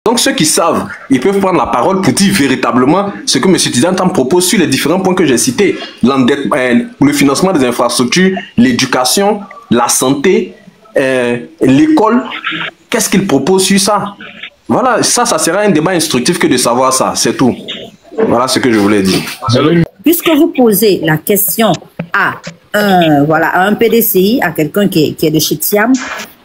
Donc ceux qui savent, ils peuvent prendre la parole pour dire véritablement ce que M. Tidiane propose sur les différents points que j'ai cités. Le financement des infrastructures, l'éducation, la santé, l'école. Qu'est-ce qu'il propose sur ça? Voilà, ça sera un débat instructif que de savoir ça, c'est tout. Voilà ce que je voulais dire. Puisque vous posez la question à un PDCI, à quelqu'un qui est de chez Tiam,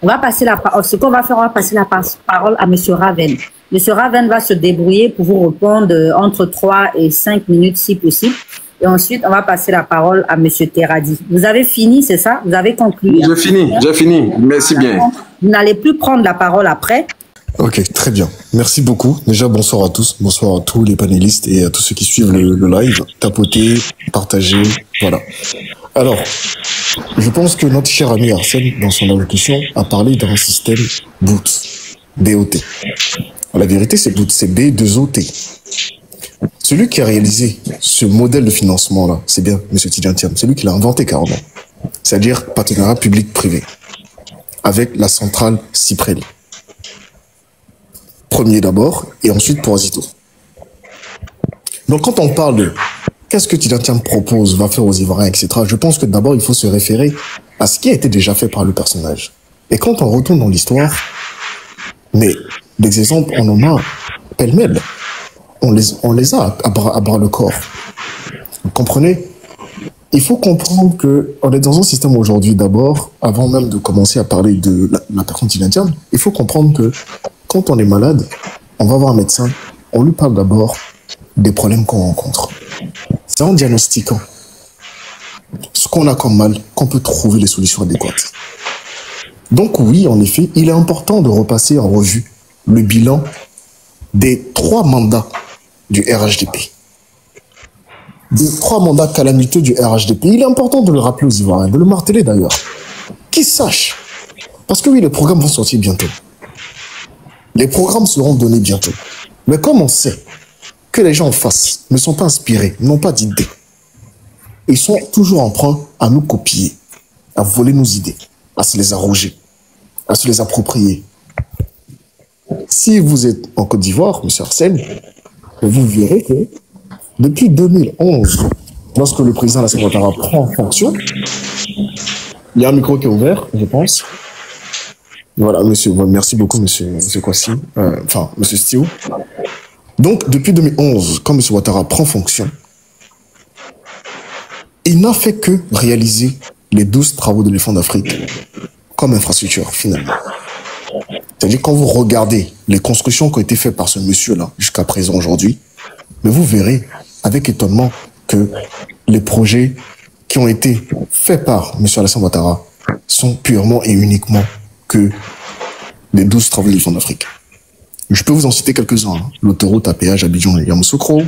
on va passer la parole. Ce qu'on va faire, on va passer la parole à M. Raven. M. Raven va se débrouiller pour vous répondre entre 3 et 5 minutes si possible. Et ensuite, on va passer la parole à M. Teradi. Vous avez fini, c'est ça? Vous avez conclu? J'ai fini. Merci bien. Vous n'allez plus prendre la parole après. Ok, très bien. Merci beaucoup. Déjà, bonsoir à tous. Bonsoir à tous les panélistes et à tous ceux qui suivent le live. Tapotez, partagez, voilà. Alors, je pense que notre cher ami Arsène, dans son allocution, a parlé d'un système BOOT. B-O-T. La vérité, c'est BOOT, c'est B-2-O-T. Celui qui a réalisé ce modèle de financement-là, c'est bien M. Tidiane Thiam, c'est lui qui l'a inventé carrément. C'est-à-dire partenariat public-privé, avec la centrale Cyprel. Premier d'abord, et ensuite pour Azito. Donc quand on parle de qu'est-ce que Tidiane Thiam propose, va faire aux Ivoiriens, etc., je pense que d'abord il faut se référer à ce qui a été déjà fait par le personnage. Et quand on retourne dans l'histoire, mais des exemples, on en a pêle-mêle. On les a à bras le corps. Vous comprenez? Il faut comprendre qu'on est dans un système aujourd'hui, d'abord, avant même de commencer à parler de la personne Tidiane Thiam, il faut comprendre que quand on est malade, on va voir un médecin, on lui parle d'abord des problèmes qu'on rencontre. C'est en diagnostiquant ce qu'on a comme mal qu'on peut trouver les solutions adéquates. Donc oui, en effet, il est important de repasser en revue le bilan des 3 mandats du RHDP. Des 3 mandats calamiteux du RHDP. Il est important de le rappeler aux Ivoiriens, de le marteler d'ailleurs. Qu'ils sachent. Parce que oui, les programmes vont sortir bientôt. Les programmes seront donnés bientôt. Mais comme on sait que les gens en face ne sont pas inspirés, n'ont pas d'idées, ils sont toujours emprunts à nous copier, à voler nos idées, à se les arroger, à se les approprier. Si vous êtes en Côte d'Ivoire, M. Arsène, vous verrez que depuis 2011, lorsque le président Alassane Ouattara prend fonction, il y a un micro qui est ouvert, je pense. Voilà, monsieur, merci beaucoup, monsieur Kwasi, monsieur Stio. Donc, depuis 2011, quand M. Ouattara prend fonction, il n'a fait que réaliser les 12 travaux de l'éléphant d'Afrique comme infrastructure, finalement. C'est-à-dire, quand vous regardez les constructions qui ont été faites par ce monsieur-là, jusqu'à présent, aujourd'hui, mais vous verrez, avec étonnement, que les projets qui ont été faits par M. Alassane Ouattara sont purement et uniquement que les 12 travaux de l'éléphant d'Afrique. Je peux vous en citer quelques-uns. Hein. L'autoroute à péage Abidjan-Yamoussoukro.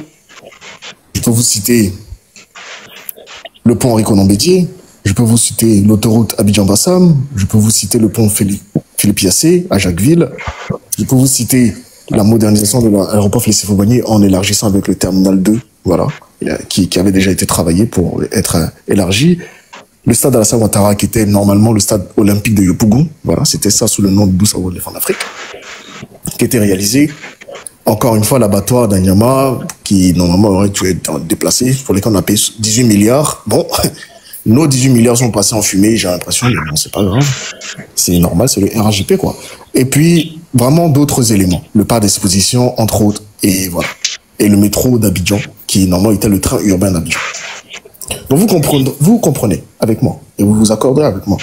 Je peux vous citer le pont Henri Konan-Bédier. Je peux vous citer l'autoroute Abidjan-Bassam. Je peux vous citer le pont Philippe Yassé à Jacquesville. Je peux vous citer la modernisation de l'aéroport Félix Houphouët-Boigny en élargissant avec le terminal 2, voilà, qui avait déjà été travaillé pour être élargi. Le stade Alassane Ouattara, qui était normalement le stade olympique de Yopougon, voilà, c'était ça sous le nom de 12 travaux de l'éléphant d'Afrique, qui était réalisé. Encore une fois, l'abattoir d'Anyama, qui normalement aurait dû être déplacé, pour lesquels on a payé 18 milliards. Bon, nos 18 milliards sont passés en fumée, j'ai l'impression, mais bon, c'est pas grave. C'est normal, c'est le RHGP, quoi. Et puis, vraiment d'autres éléments. Le parc d'exposition, entre autres, et voilà. Et le métro d'Abidjan, qui normalement était le train urbain d'Abidjan. Donc vous comprenez avec moi, et vous vous accorderez avec moi,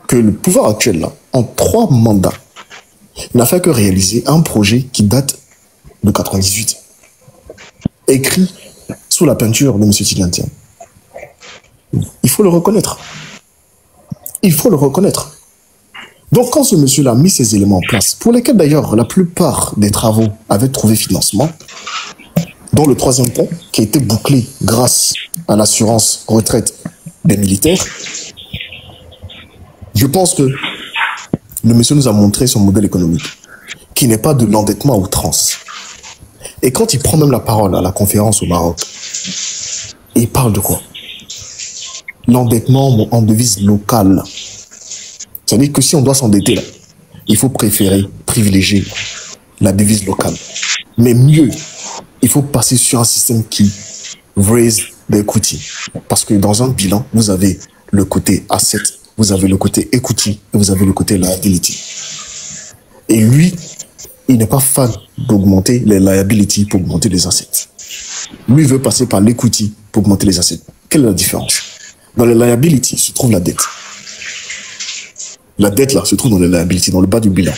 que le pouvoir actuel, là, en 3 mandats, n'a fait que réaliser un projet qui date de 98, écrit sous la peinture de M. Tidiane Thiam. Il faut le reconnaître. Il faut le reconnaître. Donc quand ce monsieur-là a mis ces éléments en place, pour lesquels d'ailleurs la plupart des travaux avaient trouvé financement, dont le 3e pont, qui a été bouclé grâce à l'assurance retraite des militaires, je pense que le monsieur nous a montré son modèle économique, qui n'est pas de l'endettement à outrance. Et quand il prend même la parole à la conférence au Maroc, il parle de quoi? L'endettement en devise locale. C'est-à-dire que si on doit s'endetter là, il faut privilégier la devise locale. Mais mieux, il faut passer sur un système qui raise the equity. Parce que dans un bilan, vous avez le côté asset, vous avez le côté equity et vous avez le côté liability. Et lui, il n'est pas fan d'augmenter les liabilities pour augmenter les assets. Lui veut passer par l'equity pour augmenter les assets. Quelle est la différence? Dans les liabilities se trouve la dette. La dette, là, se trouve dans les liabilities, dans le bas du bilan.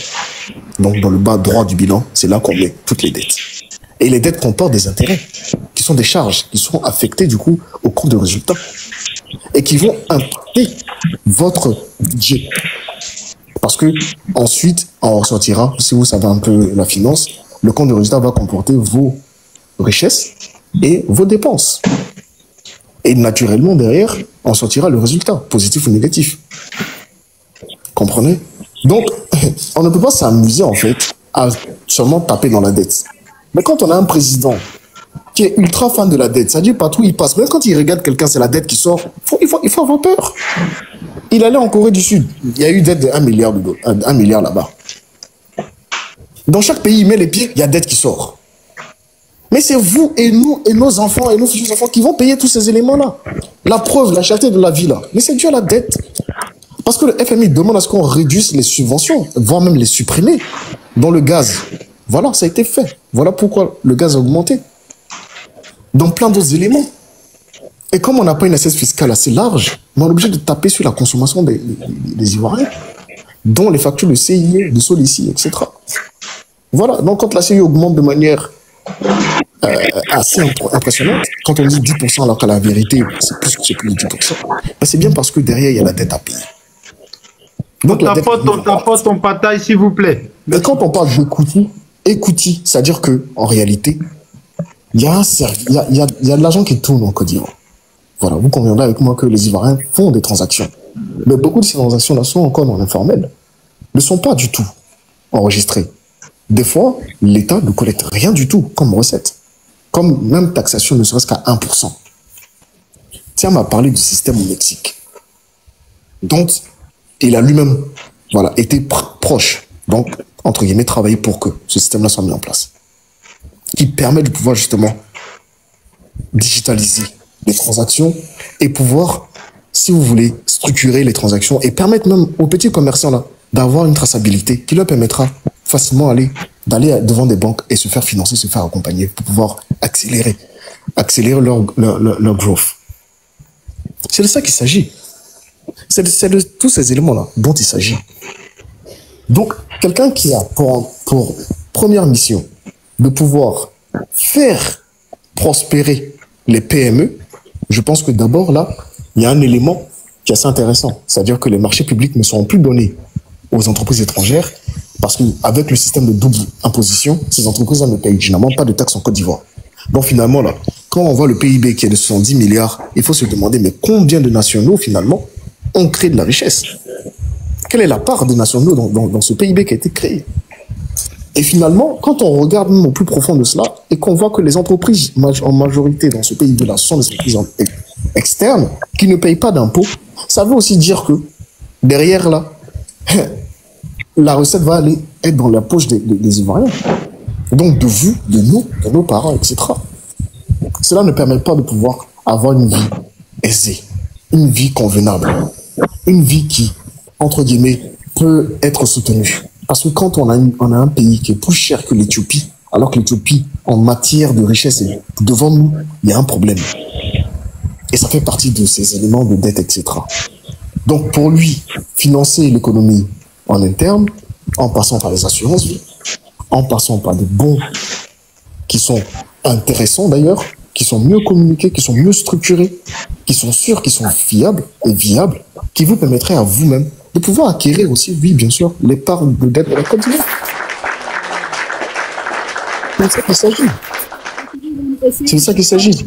Donc, dans le bas droit du bilan, c'est là qu'on met toutes les dettes. Et les dettes comportent des intérêts, qui sont des charges, qui sont affectées, du coup, au cours de résultats. Et qui vont impacter votre budget. Parce que, ensuite, on ressortira, si vous savez un peu la finance, le compte de résultat va comporter vos richesses et vos dépenses. Et naturellement, derrière, on sortira le résultat, positif ou négatif. Comprenez? Donc, on ne peut pas s'amuser, en fait, à seulement taper dans la dette. Mais quand on a un président qui est ultra fan de la dette, ça dit partout où il passe, même quand il regarde quelqu'un, c'est la dette qui sort, il faut avoir peur. Il allait en Corée du Sud, il y a eu dette de 1 milliard, 1 milliard là-bas. Dans chaque pays, il met les pieds, il y a dette qui sort. Mais c'est vous et nous et nos enfants et nos futurs enfants qui vont payer tous ces éléments-là. La preuve, la cherté de la vie là. Mais c'est dû à la dette. Parce que le FMI demande à ce qu'on réduise les subventions, voire même les supprimer. Dans le gaz, voilà, ça a été fait. Voilà pourquoi le gaz a augmenté. Dans plein d'autres éléments. Et comme on n'a pas une assiette fiscale assez large, on est obligé de taper sur la consommation des Ivoiriens, dont les factures de CIE, de Solici, etc. Voilà, donc quand la CIE augmente de manière assez impressionnante, quand on dit 10% alors qu'à la vérité, c'est plus de 10%, ben c'est bien parce que derrière, il y a la dette à payer. Donc on t'apporte ton pataille, s'il vous plaît. Mais quand on parle d'equity, c'est-à-dire qu'en réalité, il y a de l'argent qui tourne en Côte d'Ivoire. Voilà, vous conviendrez avec moi que les Ivoiriens font des transactions. Mais beaucoup de ces transactions-là sont encore dans l'informel. Ne sont pas du tout enregistrées. Des fois, l'État ne collecte rien du tout comme recette. Comme même taxation ne serait-ce qu'à 1%. Tiens, m'a parlé du système au Mexique. Donc, il a lui-même été proche. Donc, entre guillemets, travailler pour que ce système-là soit mis en place. Qui permet de pouvoir justement digitaliser les transactions et pouvoir, si vous voulez, structurer les transactions et permettre même aux petits commerçants là d'avoir une traçabilité qui leur permettra facilement d'aller devant des banques et se faire financer, se faire accompagner pour pouvoir accélérer leur growth. C'est de ça qu'il s'agit. C'est de tous ces éléments-là dont il s'agit. Donc, quelqu'un qui a pour première mission de pouvoir faire prospérer les PME, je pense que d'abord, là, il y a un élément qui est assez intéressant. C'est-à-dire que les marchés publics ne seront plus donnés aux entreprises étrangères parce qu'avec le système de double imposition, ces entreprises-là ne payent généralement pas de taxes en Côte d'Ivoire. Donc finalement, là, quand on voit le PIB qui est de 70 milliards, il faut se demander, mais combien de nationaux, finalement, ont créé de la richesse? Quelle est la part des nationaux dans ce PIB qui a été créé? Et finalement, quand on regarde même au plus profond de cela, et qu'on voit que les entreprises en majorité dans ce pays-là sont des entreprises externes qui ne payent pas d'impôts, ça veut aussi dire que derrière là, la recette va aller être dans la poche des Ivoiriens. Donc de vous, de nous, de nos parents, etc. Cela ne permet pas de pouvoir avoir une vie aisée, une vie convenable, une vie qui, entre guillemets, peut être soutenue. Parce que quand on a un pays qui est plus cher que l'Éthiopie, alors que l'Éthiopie, en matière de richesse, est devant nous, il y a un problème. Et ça fait partie de ces éléments de dette, etc. Donc pour lui, financer l'économie en interne, en passant par les assurances vie, en passant par des bons qui sont intéressants d'ailleurs, qui sont mieux communiqués, qui sont mieux structurés, qui sont sûrs, qui sont fiables et viables, qui vous permettraient à vous-même de pouvoir acquérir aussi, oui, bien sûr, les parts de dette de la Côte d'Ivoire. C'est de ça qu'il s'agit. C'est de ça qu'il s'agit.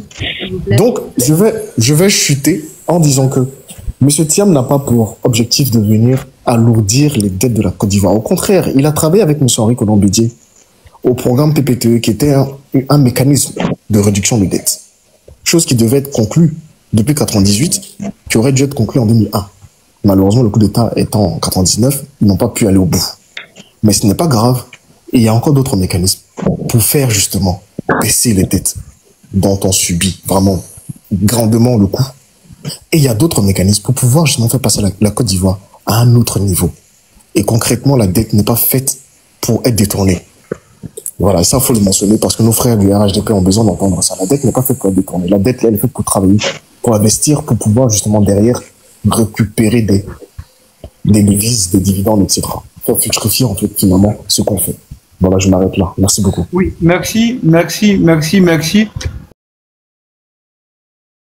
Donc, je vais chuter en disant que M. Thiam n'a pas pour objectif de venir alourdir les dettes de la Côte d'Ivoire. Au contraire, il a travaillé avec M. Henri Konan-Bédié au programme PPTE, qui était un mécanisme de réduction de dettes. Chose qui devait être conclue depuis 1998, qui aurait dû être conclue en 2001. Malheureusement, le coup d'État étant en 1999, ils n'ont pas pu aller au bout. Mais ce n'est pas grave. Et il y a encore d'autres mécanismes pour faire justement baisser les dettes dont on subit vraiment grandement le coup. Et il y a d'autres mécanismes pour pouvoir justement faire passer la Côte d'Ivoire à un autre niveau. Et concrètement, la dette n'est pas faite pour être détournée. Voilà, ça, il faut le mentionner parce que nos frères du RHDP ont besoin d'entendre ça. La dette n'est pas faite pour être détournée. La dette, là, elle est faite pour travailler, pour investir, pour pouvoir justement derrière récupérer des devises, des dividendes, etc. Pour futrifier, en fait, finalement, ce qu'on fait. Voilà, je m'arrête là. Merci beaucoup. Oui, merci.